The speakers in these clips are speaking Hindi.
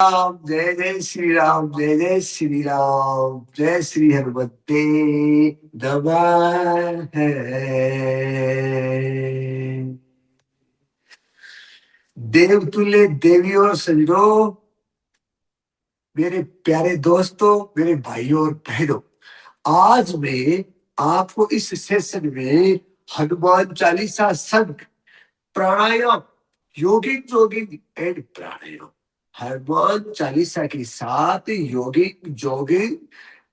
राम, जय जय श्री राम, जय जय श्री राम, जय श्री हनुमते नमः है। देवतुल्य देवियों और सजनों, मेरे प्यारे दोस्तों, मेरे भाइयों और बहनों, आज मैं आपको इस सेशन में हनुमान चालीसा संग प्राणायाम, योगिक जोगिंग एंड प्राणायाम, हनुमान चालीसा के साथ योगिक जोगिंग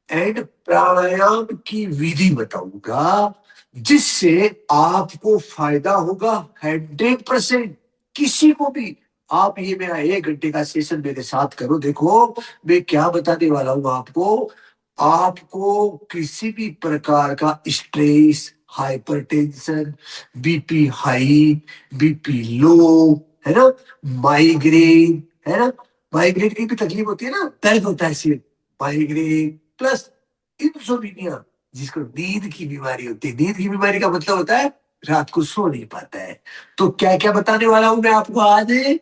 एंड प्राणायाम की विधि बताऊंगा, जिससे आपको फायदा होगा 100%। किसी को भी आप ये मेरा 1 घंटे का सेशन मेरे साथ करो, देखो मैं क्या बताने वाला हूं आपको। आपको किसी भी प्रकार का stress, hypertension, BP high, BP low, है ना, माइग्रेन, है ना, माइग्रेन की भी तकलीफ होती है ना, दर्द होता है सिर, माइग्रेन प्लस इंसोम्निया, जिसको नींद की बीमारी होती है। नींद की बीमारी का मतलब होता है रात को सो नहीं पाता है। तो क्या क्या बताने वाला हूं मैं आपको आज।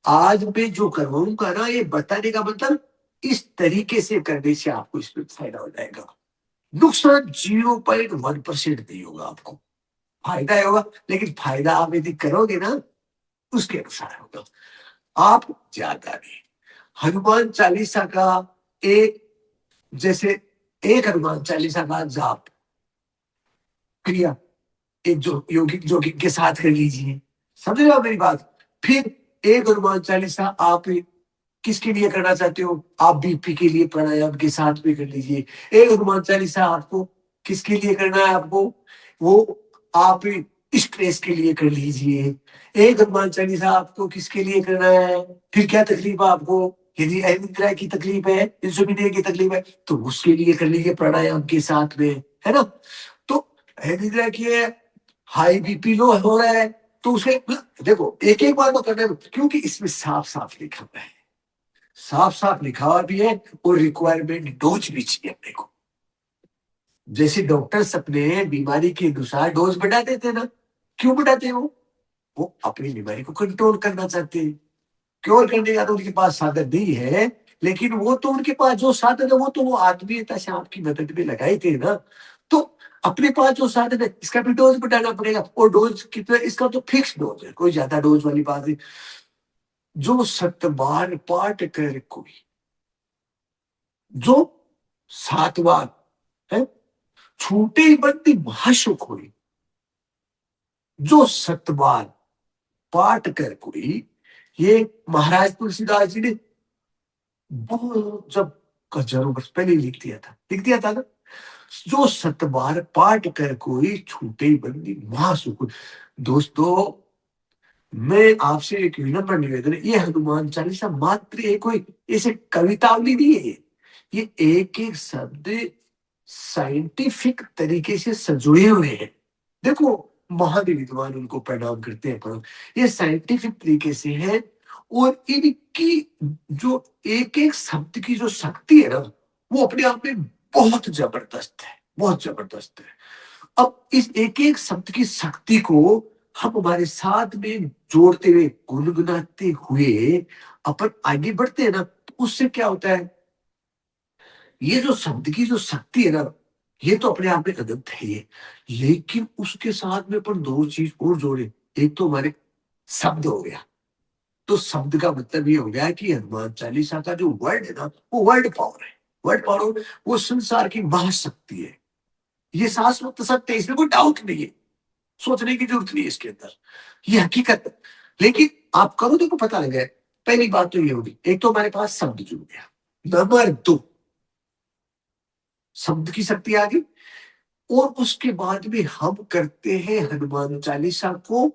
आज मैं जो करवाऊंगा ना, ये बताने का मतलब इस तरीके से करने से आपको इसमें फायदा हो जाएगा। नुकसान 0.1% नहीं होगा, आपको फायदा ही होगा। लेकिन फायदा आप यदि करोगे ना, उसके अनुसार होगा, आप ज्यादा नहीं। हनुमान चालीसा का एक, जैसे एक हनुमान चालीसा का जाप क्रिया एक जो योगिक जोगिक के साथ कर लीजिए, समझ रहे हो मेरी बात। फिर एक हनुमान चालीसा आप किसके लिए करना चाहते हो, आप बीपी के लिए प्राणायाम के साथ भी कर लीजिए। एक हनुमान चालीसा आपको किसके लिए करना है, आपको वो आप स्ट्रेस के लिए कर लीजिए। एक हनुमान चालीसा आपको किसके लिए करना है, फिर क्या तकलीफ है आपको, यदि अनिद्रा की तकलीफ है, इंसोम्निया की तकलीफ है, तो उसके लिए कर लीजिए प्राणायाम के साथ में, है ना। तो अनिद्रा की है, हाई बीपी लो हो रहा है, तो उसे देखो एक एक बार तो करने में, क्योंकि इसमें साफ साफ लिखा हुआ है, साफ साफ लिखा हुआ भी है, और रिक्वायरमेंट डोज भी चाहिए अपने को। जैसे डॉक्टर्स अपने बीमारी के अनुसार डोज बढ़ा देते हैं ना, क्यों बढ़ाते हैं वो अपनी बीमारी को कंट्रोल करना चाहते हैं। क्योर करने का तो उनके पास साधन नहीं है, लेकिन वो तो उनके पास जो साधन है, वो तो वो आत्मीयता से आपकी मदद में लगाए थे ना। तो अपने पास जो साधन है, इसका भी डोज बढ़ाना पड़ेगा, और डोज कितना, इसका तो फिक्स डोज है, कोई ज्यादा डोज वाली बात नहीं। जो सतबार पाठ कर कोई, जो 7 बार है, छूटे बंदी महासुख हुई, जो 7 बार पाठ कर कोई, ये महाराज तुलसीदास जी ने बहुत, जब हजारों वर्ष पहले लिख दिया था ना। जो 7 बार पाठ कर कोई, छूटे बंदी महासुख। दोस्तों, मैं आपसे एक विनम्र निवेदन है, ये हनुमान चालीसा मात्र एक कोई ऐसे कवितावली नहीं है, ये एक एक शब्द साइंटिफिक तरीके से संजुड़े हुए हैं। देखो, महान विद्वान उनको प्रणाम करते हैं, पर ये साइंटिफिक तरीके से है, और इनकी जो एक एक शब्द की जो शक्ति है ना, वो अपने आप में बहुत जबरदस्त है, बहुत जबरदस्त है। अब इस एक एक शब्द की शक्ति को हम हमारे साथ में जोड़ते हुए, गुनगुनाते हुए अपन आगे बढ़ते हैं ना, तो उससे क्या होता है, ये जो शब्द की जो शक्ति है ना, ये तो अपने आप में अनंत है ये। लेकिन उसके साथ में अपन 2 चीज और जोड़े, एक तो हमारे शब्द हो गया। तो शब्द का मतलब ये हो गया कि हनुमान चालीसा का जो वर्ड है ना, वो वर्ड पावर है। वर्ड पावर, वो संसार की महाशक्ति है, ये शाश्वत सत्य है, इसमें कोई डाउट नहीं है, सोचने की जरूरत नहीं है इसके अंदर, ये हकीकत है। लेकिन आप करो, देखो पता लगे। पहली बात तो ये होगी, एक तो हमारे पास शब्द जुड़ गया, नंबर 2 शब्द की शक्ति आ गई, और उसके बाद में हम करते हैं हनुमान चालीसा को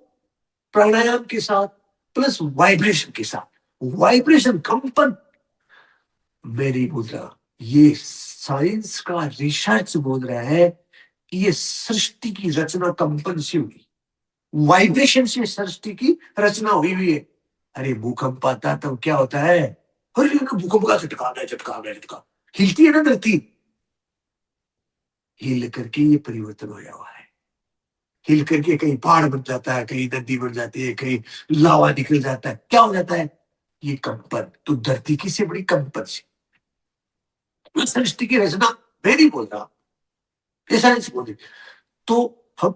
प्राणायाम के साथ प्लस वाइब्रेशन के साथ। वाइब्रेशन, कंपन, मैं नहीं बोल रहा, ये साइंस का रिसर्च बोल रहा है कि ये सृष्टि की रचना कंपन से हुई, वाइब्रेशन से सृष्टि की रचना हुई हुई है। अरे भूकंप आता तब क्या होता है, अरे भूकंप का झटका आ गया, झटका आ गया, झटका, हिलती है ना धरती, हिल करके ये परिवर्तन होया हुआ है। हिल करके कहीं पहाड़ बन जाता है, कहीं नदी बन जाती है, कहीं लावा निकल जाता है, क्या हो जाता है, ये कंपन तो धरती की से बड़ी कंपन से सृष्टि की रचना मैं नहीं बोल रहा, ये साइंस बोल रही। तो हम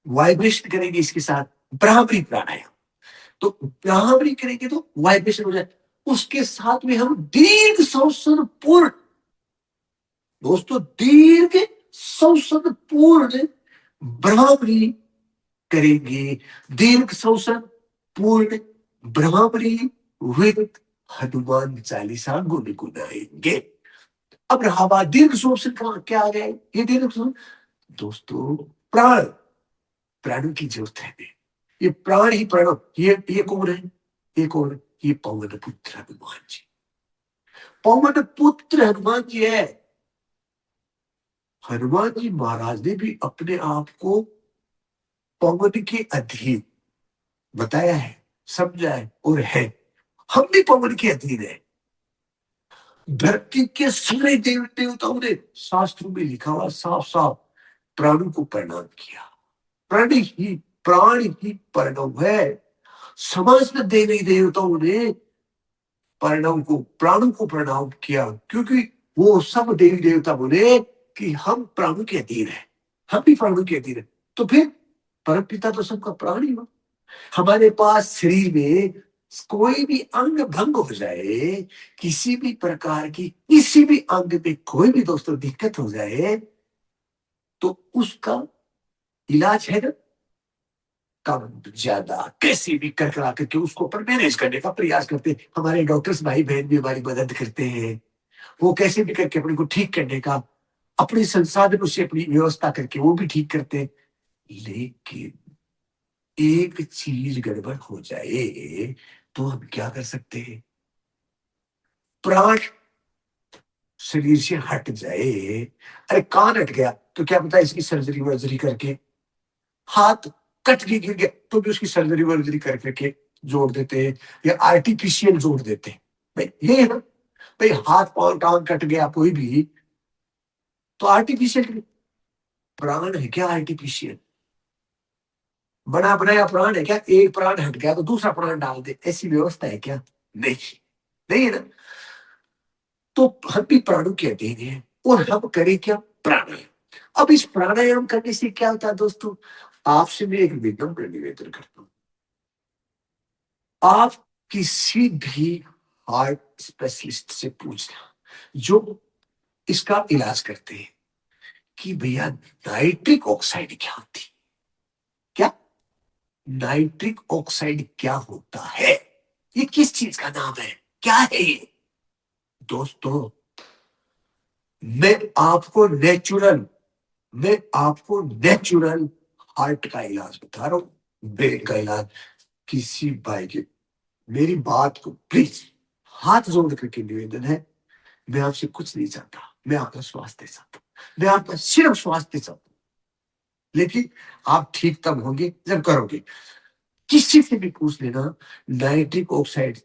वाइब्रेशन करेंगे इसके साथ, ब्राह्मरी प्राणायाम, तो ब्राह्मरी करेंगे तो वाइब्रेशन हो जाए। उसके साथ में हम दीर्घ श्वसन पूर्ण, दोस्तों दीर्घ श्वसन पूर्ण ब्राह्मरी करेंगे, दीर्घ श्वसन पूर्ण ब्राह्मरी विद हनुमान चालीसा गुनगुनाएंगे। अब रहा बात दीर्घ श्वसन का, क्या आ गया ये दीर्घ श्वसन, दोस्तों प्राण, प्राणों की जरूरत है। ये प्राण ही प्रणव, ये कौन है, ये कौन है, ये पवन पुत्र हनुमान जी, पवन पुत्र हनुमान जी है। हनुमान जी महाराज ने भी अपने आप को पवन के अधीन बताया है, समझा है और है। हम भी पवन के अधीन है। धरती के सारे देव देवताओं ने शास्त्रों में लिखा हुआ साफ साफ प्राणों को प्रणाम किया। प्राण ही प्रणव है। समस्त देवी देवताओं ने प्राणों को प्रणाम किया, क्योंकि वो सब देवी देवता बोले कि हम प्राणों के अधीन है, हम भी प्राणों के अधीन है। तो फिर परम पिता तो सबका प्राण ही हुआ। हमारे पास शरीर में कोई भी अंग भंग हो जाए, किसी भी प्रकार की किसी भी अंग में कोई भी दोस्तों दिक्कत हो जाए, तो उसका इलाज है ना, कम ज्यादा कैसे भी करकरा करके उसको पर मैनेज करने का प्रयास करते हैं। हमारे डॉक्टर्स भाई बहन भी हमारी मदद करते हैं, वो कैसे भी करके अपने को ठीक करने का अपने संसाधनों से अपनी व्यवस्था करके वो भी ठीक करते हैं। लेकिन एक चीज गड़बड़ हो जाए तो हम क्या कर सकते हैं, प्राण शरीर से हट जाए, अरे कान हट गया तो क्या पता इसकी सर्जरी वर्जरी करके, हाथ कट के गिर गया तो भी उसकी सर्जरी वर्जरी कर करके जोड़ देते हैं, या आर्टिफिशियल जोड़ देते हैं। भाई ये है ना, भाई हाथ पांव टांग कट गया कोई भी तो आर्टिफिशियल, प्राण है क्या आर्टिफिशियल, बना बनाया प्राण है क्या, एक प्राण हट गया तो दूसरा प्राण डाल दे, ऐसी व्यवस्था है क्या, नहीं, नहीं है ना। तो हम भी प्राणों के अधीन है और हम करें क्या, प्राणायाम। अब इस प्राणायाम करने से क्या होता है दोस्तों, आपसे मैं एक विनम्र निवेदन करता हूं, आप किसी भी हार्ट स्पेशलिस्ट से पूछना जो इसका इलाज करते हैं कि भैया नाइट्रिक ऑक्साइड क्या होती है, क्या नाइट्रिक ऑक्साइड क्या होता है, ये किस चीज का नाम है, क्या है ये, दोस्तों मैं आपको नेचुरल मैं आपको नेचुरल हार्ट का इलाज बता रहा हूं, ब्रेन का इलाज। किसी भाई के मेरी बात को प्लीज हाथ जोड़ करके निवेदन है, मैं आपसे कुछ नहीं चाहता, मैं आपका स्वास्थ्य चाहता हूं, मैं आपका सिर्फ स्वास्थ्य चाहता हूं, लेकिन आप ठीक तब होंगे जब करोगे। किसी से भी पूछ लेना नाइट्रिक ऑक्साइड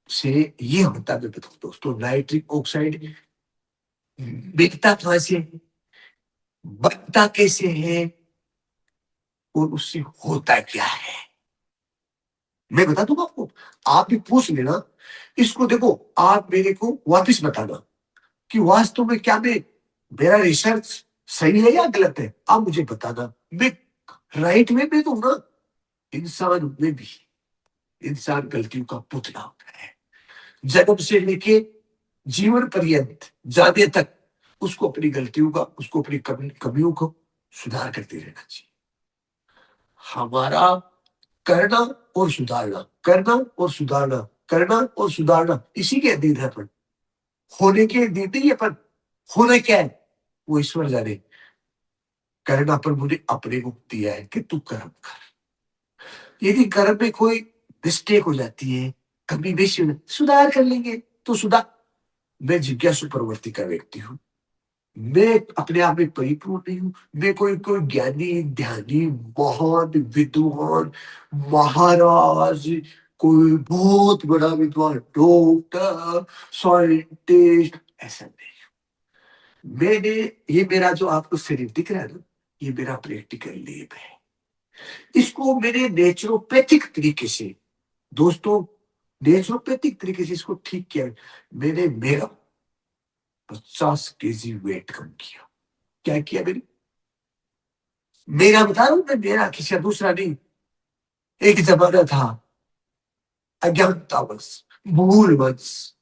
से ये होता है, मैं बताऊं दोस्तों नाइट्रिक ऑक्साइड बिकता कहां से है, बनता कैसे है और उससे होता क्या है, मैं बता दूंगा आपको। आप भी पूछ लेना इसको, देखो आप मेरे को वापस बताना कि वास्तव में क्या मैं मेरा रिसर्च सही है या गलत है, आप मुझे बताना, मैं राइट में भी दूंगा। इंसान में भी इंसान गलतियों का पुतला होता है, जन्म से लेके जीवन पर्यंत जाने तक उसको अपनी गलतियों का, उसको अपनी कमियों को सुधार करते रहना चाहिए। हमारा करना और सुधारना, करना और सुधारना, करना और सुधारना, इसी के अधीन है अपन, होने के अधीन नहीं है अपन। होना क्या है वो ईश्वर जाने, करना पर मुझे अपने को दिया है कि तू कर्म कर। यदि कर्म में कोई मिस्टेक हो जाती है, कभी बेशी सुधार कर लेंगे तो सुधार। मैं जिज्ञासु प्रवृत्ति का व्यक्ति हूँ, मैं अपने आप में परिपूर्ण नहीं हूं, मैं कोई कोई ज्ञानी ध्यानी महान विद्वान महाराज, कोई बहुत बड़ा विद्वान डॉक्टर साइंटिस्ट, ऐसा नहीं। मैंने ये मेरा जो आपको शरीर दिख रहा है ना, ये मेरा प्रैक्टिकल लैब है। इसको मैंने नेचुरोपैथिक तरीके से, दोस्तों नेचुरोपैथिक तरीके से इसको ठीक किया। मैंने मेरा 50 केजी वेट कम किया। क्या किया मैंने? मेरा बता रहा हूं मैं, मेरा किसी का दूसरा नहीं। एक जमाना था अज्ञानतावश, मूलवंश,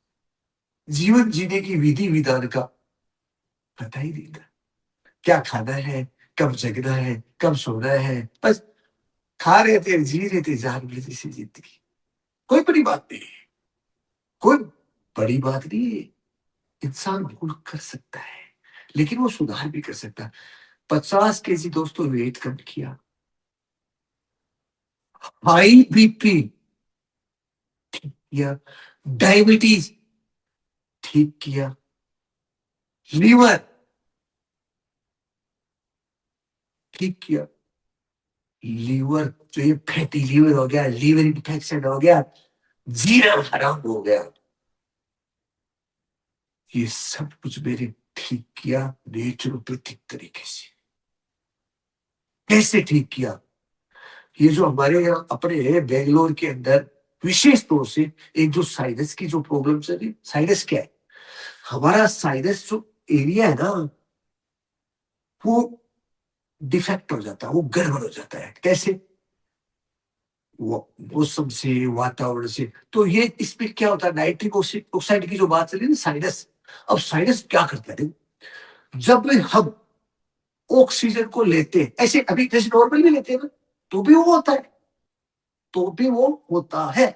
जीवन जीने की विधि विधान का पता ही नहीं था। क्या खाना है, कब जगना है, कब सोना है, बस खा रहे थे, जी रहे थे, जान रहे थे जिंदगी। कोई बड़ी बात नहीं है, कोई बड़ी बात नहीं है। इंसान भूल कर सकता है, लेकिन वो सुधार भी कर सकता है। 50 केजी दोस्तों वेट कम किया। हाई बीपी किया, डायबिटीज ठीक किया, लीवर ठीक किया। लीवर, जो ये फैटी लीवर हो गया, लीवर इन्फेक्शन हो गया, जीना हराम हो गया, ये सब कुछ मेरे ठीक किया नेचुरोपैथिक तरीके से। कैसे ठीक किया? ये जो हमारे यहाँ अपने बेंगलोर के अंदर विशेष तौर से एक जो साइनस की जो प्रॉब्लम चल रही, साइनस क्या है? हमारा साइनस जो एरिया है ना, वो डिफेक्ट हो जाता है, वो गड़बड़ हो जाता है। कैसे? वो मौसम से, वातावरण से। तो ये इसमें क्या होता है, नाइट्रिक ऑक्साइड की जो बात चली ना, साइनस। अब साइनस क्या करता है? देखो, जब हम ऑक्सीजन को लेते हैं, ऐसे अभी जैसे नॉर्मल भी लेते हैं ना, तो भी वो होता है, तो भी वो होता है।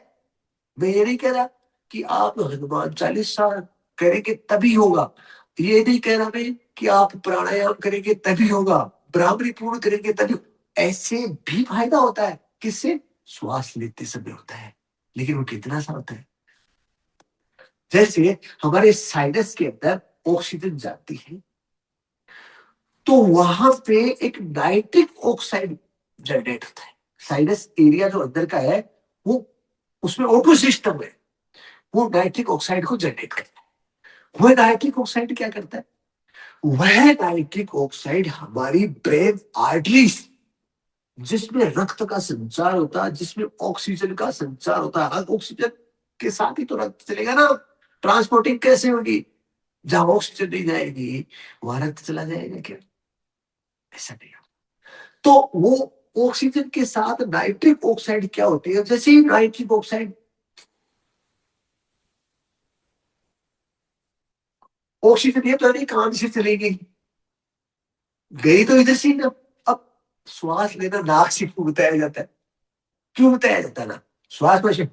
मैं ये नहीं कह रहा कि आप हनुमान चालीसा करेंगे तभी होगा, ये नहीं कह रहा मैं कि आप प्राणायाम करेंगे तभी होगा, ब्राह्मणी पूर्ण करेंगे तभी। ऐसे भी फायदा होता है। किससे? श्वास लेते समय होता है, लेकिन वो कितना सा होता है? जैसे हमारे साइनस के अंदर ऑक्सीजन जाती है, तो वहां पे एक नाइट्रिक ऑक्साइड जनरेट होता है। साइनस एरिया जो अंदर का है, वो उसमें ओटो सिस्टम है, वो नाइट्रिक ऑक्साइड को जनरेट करता है। वह नाइट्रिक ऑक्साइड क्या करता है? वह नाइट्रिक ऑक्साइड हमारी ब्रेन आर्टरीज, जिसमें रक्त का संचार होता है, जिसमें ऑक्सीजन का संचार होता है, ऑक्सीजन के साथ ही तो रक्त चलेगा ना, ट्रांसपोर्टिंग कैसे होगी? जहां ऑक्सीजन नहीं जाएगी, वहां रक्त चला जाएगा क्या? ऐसा नहीं। तो वो ऑक्सीजन के साथ नाइट्रिक ऑक्साइड क्या होती है, जैसे ही नाइट्रिक ऑक्साइड, ऑक्सीजन ये तो नहीं कहां से चलेगी, गई तो इधर से ना। अब श्वास लेना नाक से क्यों बताया जाता है? क्यों बताया जाता है ना? श्वास में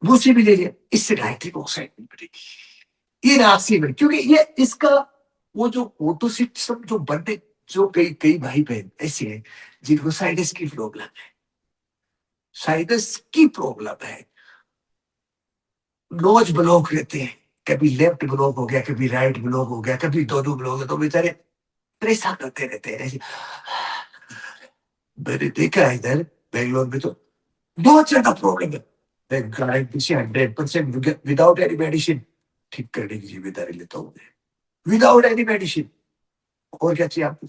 मुंह से भी ले लिया, इससे नाइट्रिक ऑक्साइड नहीं बढ़ेगी, ये नाक से भी, क्योंकि ये इसका वो जो ऑटो सिस्टम जो बनते, जो कई कई भाई बहन ऐसे हैं जिनको साइनस की प्रॉब्लम है, साइनस की प्रॉब्लम है, नोज ब्लॉक रहते हैं, कभी लेफ्ट ब्लॉक हो गया, कभी राइट ब्लॉक हो गया, कभी दोनों ब्लॉक है, तो बेचारे परेशान होते रहते हैं ऐसे। मैंने देखा है इधर बेंगलोर में तो बहुत ज्यादा प्रॉब्लम है। मैं गारंटी से 100% विदाउट एनी मेडिसिन ठीक करने की जिम्मेदारी लेता हूँ, विदाउट एनी मेडिसिन। और क्या चाहिए आपको?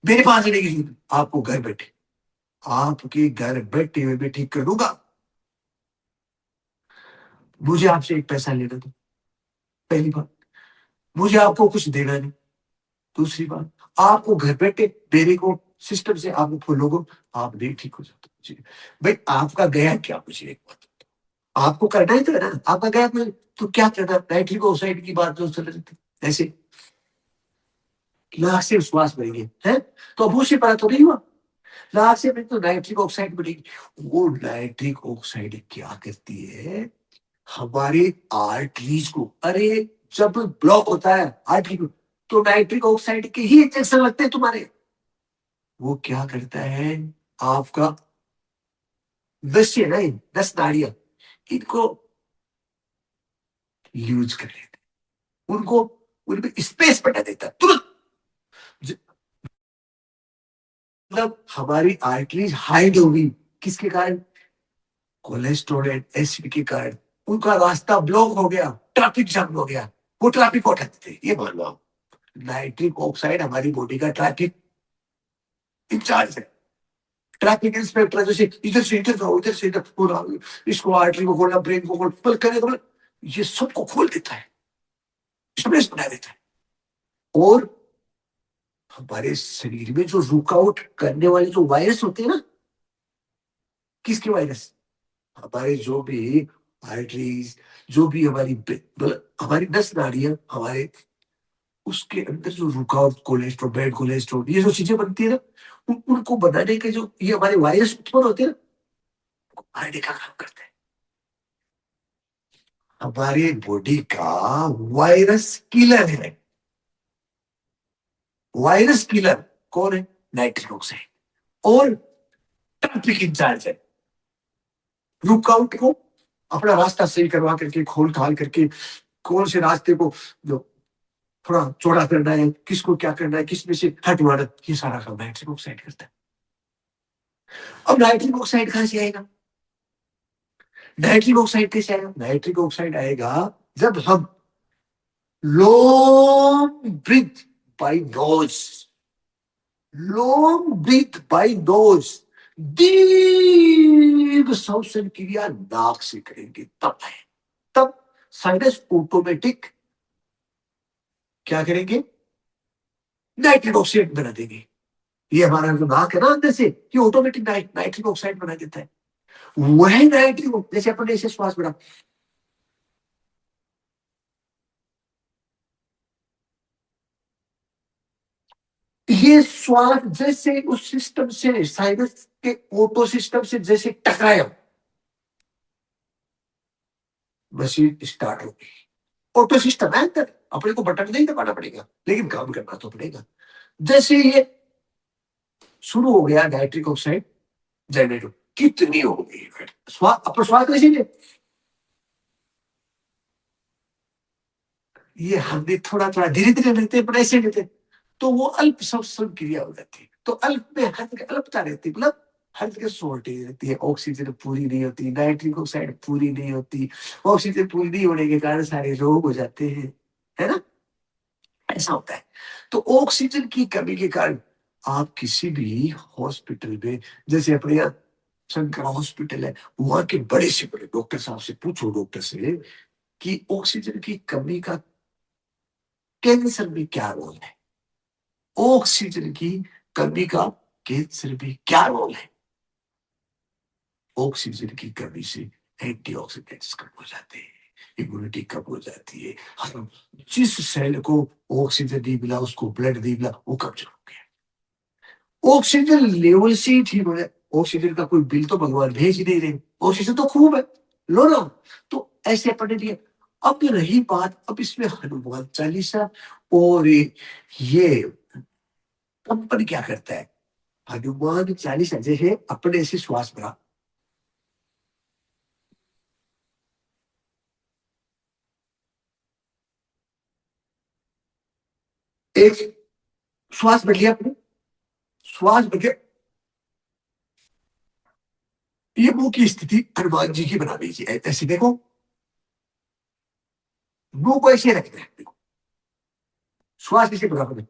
मेरे पास आने की जरूरत नहीं। आपको घर बैठे, आपके घर बैठे हुए मैं ठीक कर दूंगा। मुझे आपसे एक पैसा लेना दो, पहली बात। मुझे आपको कुछ देना नहीं, दूसरी बात। आपको घर बैठे मेरे को सिस्टम से आपको फॉलो करो, आप नहीं ठीक हो जाते जी। भाई आपका गया क्या? मुझे एक बात बताओ। आपको करना ही तो है ना, आपका गया तो क्या करना? नाइट्रिक ऑक्साइड की बात जो चल रही थी, ऐसे लाख से विश्वास बढ़ेंगे है, तो अब उससे पता तो नहीं हुआ। लाख से में तो नाइट्रिक ऑक्साइड बढ़ेगी। वो नाइट्रिक ऑक्साइड क्या करती है? हमारे आर्टरीज को, अरे जब ब्लॉक होता है आर्टरी को, तो नाइट्रिक ऑक्साइड के ही इंजेक्शन लगते हैं तुम्हारे। वो क्या करता है? आपका नस है ना, ये नस नाड़ियां, इनको यूज कर लेते हैं, उनको उनमें स्पेस बना देता है तुरंत। मतलब हमारी आर्टरीज हाइड होगी, किसके कारण? कोलेस्ट्रॉल एंड एसिड के कारण। उनका रास्ता ब्लॉक हो गया, ट्रैफिक जाम हो गया, वो ट्रैफिक को हटाते थे। ये मान लो आप, नाइट्रिक ऑक्साइड हमारी बॉडी का ट्रैफिक इंचार्ज है। ट्रैफिक इंस्पेक्टर जैसे इधर जाओ, इधर से इधर पूरा, इसको आर्टरी को खोलना, ब्रेन को खोल, पल करे तो ये सबको खोल देता है, स्पेस बना देता है। और हमारे शरीर में जो रुक आउट करने वाले जो वायरस होते हैं ना, किसके वायरस, हमारे जो भी आर्टरीज, जो भी हमारी मतलब हमारी नस नाड़ियां, हमारे उसके अंदर जो रुका आउट कोलेस्ट्रॉल, बैड कोलेस्ट्रॉल, ये जो चीजें बनती है ना, उनको बनाने के जो ये हमारे वायरस उत्पन्न होते हैं ना, मारने का काम करते हैं। हमारे बॉडी का वायरस किलर है। वायरस किलर कौन है? Nitric oxide. और ट्रैफिक इंचार्ज है, रुकआउट को अपना रास्ता सही करवा करके, खोल खाल करके, कौन से रास्ते को जो थोड़ा चौड़ा करना है, किसको क्या करना है, किस में से हटवाना, ये सारा काम नाइट्रिक ऑक्साइड करता है। अब नाइट्रिक ऑक्साइड कहां से आएगा? नाइट्रिक ऑक्साइड कैसे आएगा? नाइट्रिक ऑक्साइड आएगा जब हम long breath by nose, long breath by nose, दीर्घ श्वसन क्रिया नाक से करेंगे, तब है, तब साइनस ऑटोमेटिक क्या करेंगे? नाइट्रिक ऑक्साइड बना देंगे। ये हमारा जो नाक है ना अंदर से, ये ऑटोमेटिक नाइट्रिक ऑक्साइड बना देता है। वही नाइट्रिक, जैसे अपने ऐसे श्वास बना, ये श्वास जैसे उस सिस्टम से, साइनस के ऑटो सिस्टम से जैसे टकराया, मशीन स्टार्ट होगी। ऑटो सिस्टम है अंदर, अपने को बटन नहीं दबाना पड़ेगा, लेकिन काम करना तो पड़ेगा। जैसे ये शुरू हो गया नाइट्रिक ऑक्साइड जनरेट, कितनी हो गई अपना श्वास कैसे ले, ये हमने थोड़ा थोड़ा धीरे धीरे लेते हैं, ऐसे लेते, तो वो अल्प श्वसन क्रिया हो जाती है। तो अल्प में हर जगह अल्पता रहती है, मतलब हर जगह शॉर्टेज रहती है, ऑक्सीजन पूरी नहीं होती, नाइट्रिक ऑक्साइड पूरी नहीं होती, ऑक्सीजन पूरी नहीं होने के कारण सारे रोग हो जाते हैं, है ना, ऐसा होता है। तो ऑक्सीजन की कमी के कारण आप किसी भी हॉस्पिटल में, जैसे अपने यहाँ शंकर हॉस्पिटल है, वहां के बड़े से बड़े डॉक्टर साहब से पूछो, डॉक्टर से, कि ऑक्सीजन की कमी का कैंसर में क्या रोल है, ऑक्सीजन की कमी का कैंसर में क्या रोल है। ऑक्सीजन की कमी से एंटीऑक्सीडेंट्स कम हो जाते हैं, इम्यूनिटी कम हो जाती है, हम जिस सेल को ऑक्सीजन नहीं मिला, उसको ब्लड नहीं मिला, वो कमजोर हो गया। ऑक्सीजन लेवल से ही ठीक हो जाए, ऑक्सीजन का कोई बिल तो भगवान भेज ही नहीं रहे, ऑक्सीजन तो खूब है, लो ना। तो ऐसे पढ़ लिए। अब रही बात, अब इसमें हनुमान चालीसा और ये कंपन क्या करता है, हनुमान चालीसा जैसे अपने से श्वास भरा, एक श्वास बढ़ लिया अपने, श्वास बढ़ गया, ये मुंह की स्थिति हनुमान जी की बना दीजिए, ऐसे देखो, मुंह को ऐसे रखना है, देखो श्वास किसी बराबर है।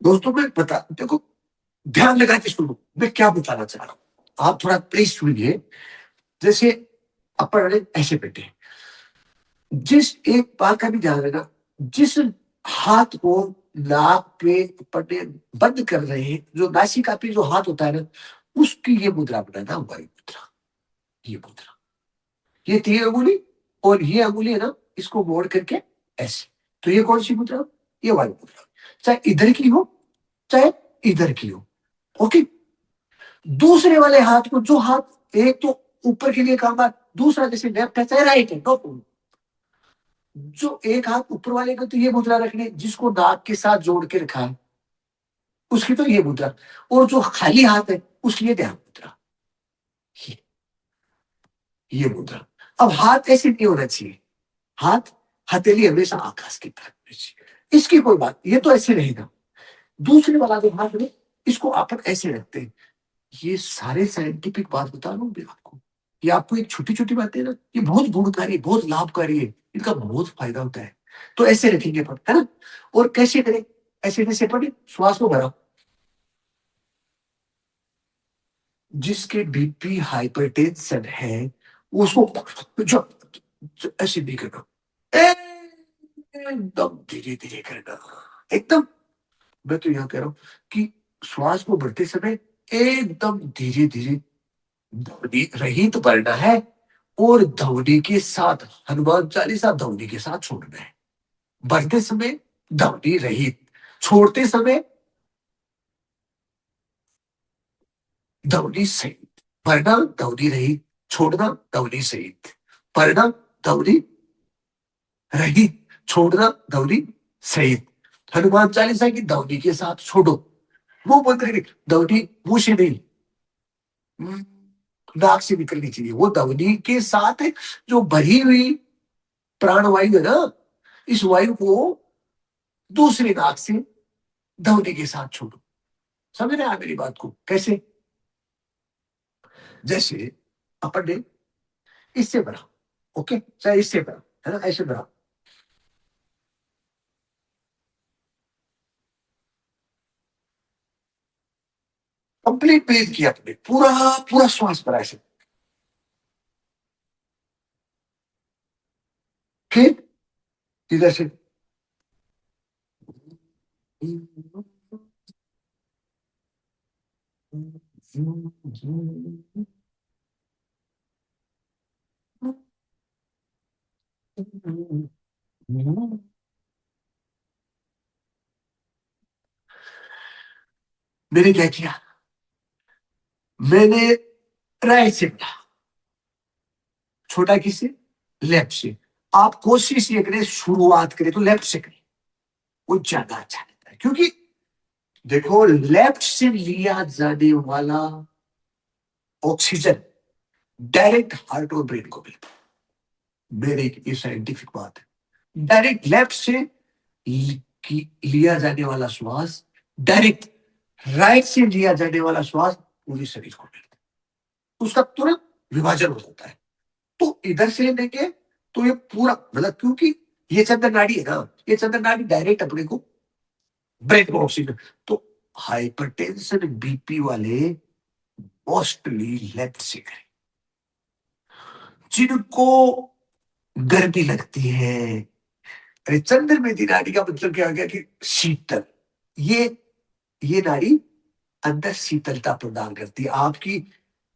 दोस्तों मैं बता, देखो ध्यान लगा के सुनो, मैं क्या बताना चाह रहा हूं, आप थोड़ा प्लीज सुनिए। जैसे अपन ऐसे बैठे, जिस एक बात का भी ध्यान रखना, जिस हाथ को नाक पे पटे बंद कर रहे हैं, जो नासिका पे जो हाथ होता है ना, उसकी ये मुद्रा बनाना, वायु मुद्रा, ये मुद्रा, ये 3 अंगुली, और ये अंगुली है ना, इसको मोड़ करके ऐसे, तो ये कौन सी मुद्रा? ये वायु मुद्रा, चाहे इधर की हो चाहे इधर की हो, ओके। दूसरे वाले हाथ को, जो हाथ एक तो ऊपर के लिए काम है, दूसरा जैसे लेफ्ट है चाहे राइट है, नो प्रॉब्लम, जो एक हाथ ऊपर वाले का तो ये मुद्रा रखने, जिसको नाक के साथ जोड़ के रखा है उसकी तो ये मुद्रा, और जो खाली हाथ है उसकी ये ध्यान मुद्रा, ये ये मुद्रा। अब हाथ ऐसे नहीं होना चाहिए, हाथ हथेली हमेशा आकाश की तरफ होनी चाहिए, इसकी कोई बात, ये तो ऐसे रहेगा। दूसरे वाला जो हाथ है, इसको अपन ऐसे रखते हैं। ये सारे साइंटिफिक बात बता रहा हूँ मैं आपको, ये आपको एक छोटी छोटी बातें ना, ये बहुत गुणकारी, बहुत लाभकारी है, इनका बहुत फायदा होता है। तो ऐसे रखेंगे अपन, है ना। और कैसे करें, ऐसे कैसे पढ़े, श्वास को भरा। जिसके बीपी हाइपरटेंशन है उसको ऐसे नहीं करना, एकदम धीरे धीरे करना, एकदम। मैं तो यहाँ कह रहा हूं कि श्वास को भरते समय एकदम धीरे धीरे ध्वनि रहित पढ़ना है, और ध्वनि के साथ हनुमान चालीसा ध्वनि के साथ छोड़ना है। भरते समय ध्वनि रहित, छोड़ते समय ध्वनि सहित। भरना ध्वनि रहित, छोड़ना ध्वनि सहित। भरना ध्वनि रहित, छोड़ना ध्वनि सहित। हनुमान चालीसा की ध्वनि के साथ छोड़ो, वो बंद करें, ध्वनि मुंह से नहीं, हम्म, नाक से निकलनी चाहिए वो ध्वनि के साथ। जो भरी हुई प्राणवायु है ना, इस वायु को दूसरे नाक से ध्वनि के साथ छोड़ो। समझ रहे हैं आप मेरी बात को, कैसे? जैसे अपन ने इससे भरा, ओके, चाहे इससे भरा, है ना, ऐसे भरा, कंप्लीट ब्रीथ किया आपने, पूरा पूरा श्वास भरा ऐसे। फिर इधर से मैंने क्या किया, मैंने राइट से किया, छोटा किससे, लेफ्ट से। आप कोशिश ये करें, शुरुआत करें तो लेफ्ट से करें, वो ज्यादा अच्छा रहता है। क्योंकि देखो, लेफ्ट से लिया जाने वाला ऑक्सीजन डायरेक्ट हार्ट और ब्रेन को मिलता है। मेरे ये साइंटिफिक बात है। डायरेक्ट लेफ्ट से लिया जाने वाला श्वास डायरेक्ट राइट से लिया जाने वाला श्वास पूरे शरीर को मिलता है, उसका तुरंत विभाजन हो जाता है। तो इधर से लेंगे तो ये पूरा, मतलब क्योंकि ये चंद्र नाड़ी है ना, ये चंद्र नाड़ी डायरेक्ट अपने को ब्रेन को ऑक्सीजन। तो हाइपरटेंशन बीपी वाले मोस्टली लेफ्ट से करें। जिनको गर्मी लगती है, अरे चंद्र में दी नाड़ी का मतलब क्या हो गया कि शीतल, ये ये नाड़ी अंदर शीतलता प्रदान करती है आपकी,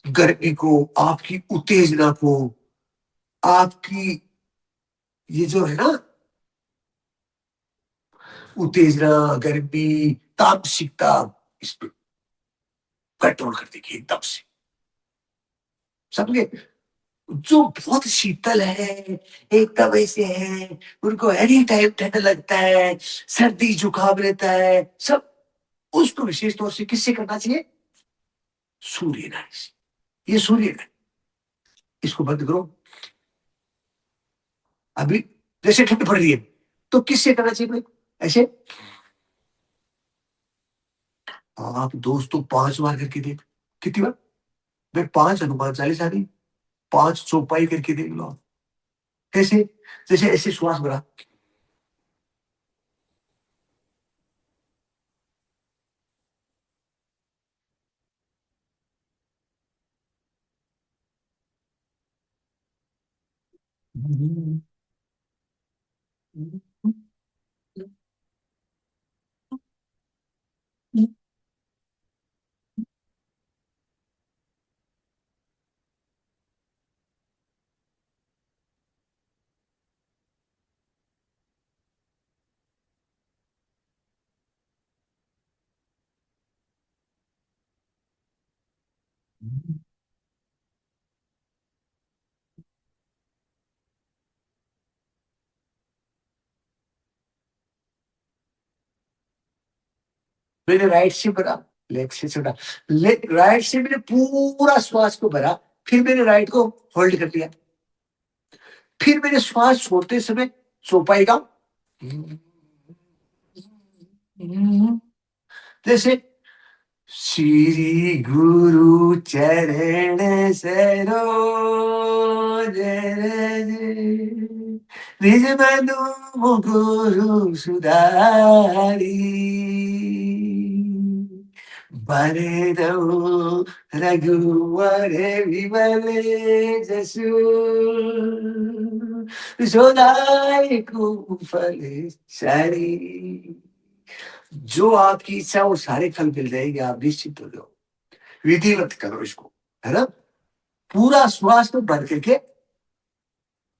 गर्मी को, आपकी उत्तेजना को, आपकी ये जो है ना उत्तेजना, गर्मी, तामसिकता, इस पे कंट्रोल कर देगी एकदम से। समझे? जो बहुत शीतल है, एकदम ऐसे है, उनको एनी टाइम ठंड लगता है, सर्दी जुकाम रहता है सब, उसको विशेष तौर से किससे करना चाहिए, सूर्य नाड़ी से। ये सूर्य नाड़ी, इसको बंद करो अभी। जैसे ठंड पड़ रही है तो किससे करना चाहिए भाई, ऐसे। आप दोस्तों 5 बार करके देख, कितनी बार, मैं 5 हनुमान चालीसा नहीं, 5 चौपाई करके देख लो आप। कैसे, जैसे ऐसे श्वास भरा, मैंने राइट से भरा, लेफ्ट से छोड़ा, राइट से मैंने पूरा श्वास को भरा, फिर मैंने राइट को होल्ड कर लिया, फिर मैंने श्वास छोड़ते समय चौपाई का जैसे श्री गुरु चरण सरोज रज, निज मनु मुकुरु सुधारी, बरनउँ रघुवर विमल जसु, जो फल चारि। जो आपकी इच्छा वो सारे फल मिल जाएंगे, आप निश्चित हो जाओ। विधिवत करो इसको, है ना। पूरा श्वास में भर करके,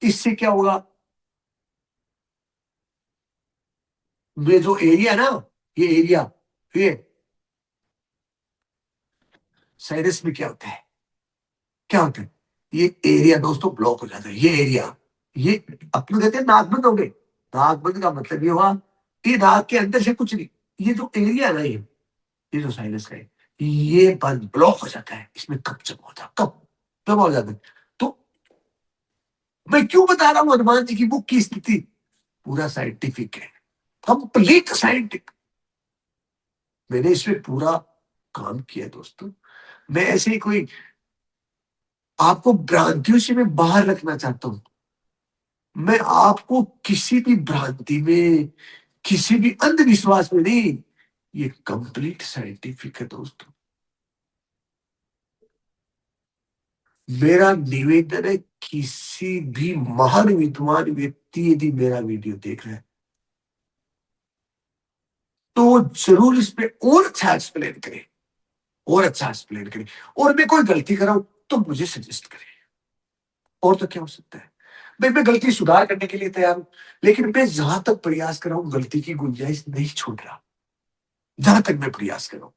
इससे क्या होगा, ये जो एरिया ना, ये एरिया, ये साइनस में क्या होता है, क्या होता है, ये एरिया दोस्तों ब्लॉक हो जाता है, ये एरिया, ये अपने कहते हैं नाक बंद हो गए। नाक बंद का मतलब ये हुआ कि नाक के अंदर से कुछ नहीं, ये जो एरिया है ना, ये जो साइनस का है, ये बंद ब्लॉक हो जाता है, इसमें कब जमा होता है, कब जमा हो जाता है। तो मैं क्यों बता रहा हूँ हनुमान जी की बुक की स्थिति, पूरा साइंटिफिक है, कंप्लीट साइंटिफिक। मैंने इसमें पूरा काम किया दोस्तों। मैं ऐसे ही कोई आपको भ्रांतियों से मैं बाहर रखना चाहता हूं। मैं आपको किसी भी भ्रांति में, किसी भी अंधविश्वास में नहीं, ये कंप्लीट साइंटिफिक है दोस्तों। मेरा निवेदन है, किसी भी महान विद्वान व्यक्ति यदि मेरा वीडियो देख रहा है तो जरूर इस पे और अच्छा एक्सप्लेन करे, और अच्छा एक्सप्लेन करे। और मैं कोई गलती कर रहा हूं तो मुझे सजेस्ट करे, और तो क्या हो सकता है। मैं गलती सुधार करने के लिए तैयार हूं, लेकिन मैं जहां तक प्रयास कर रहा हूं गलती की गुंजाइश नहीं छोड़ रहा, जहां तक मैं प्रयास कर रहा हूं।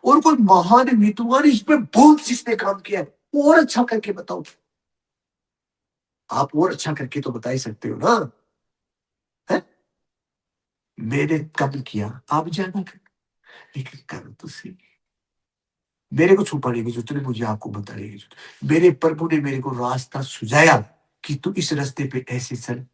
और कोई महान विद्वान इस पे बहुत जिसने काम किया है और अच्छा करके बताओ। आप और अच्छा करके तो बता ही सकते हो ना, है। मैंने कम किया, आप ज्यादा कर, लेकिन कर तो सही। मेरे को छुपाने की जरूरत नहीं, मुझे आपको बताने की जरूरत। मेरे प्रभु ने मेरे को रास्ता सुझाया कि तू इस रास्ते पे ऐसे चल,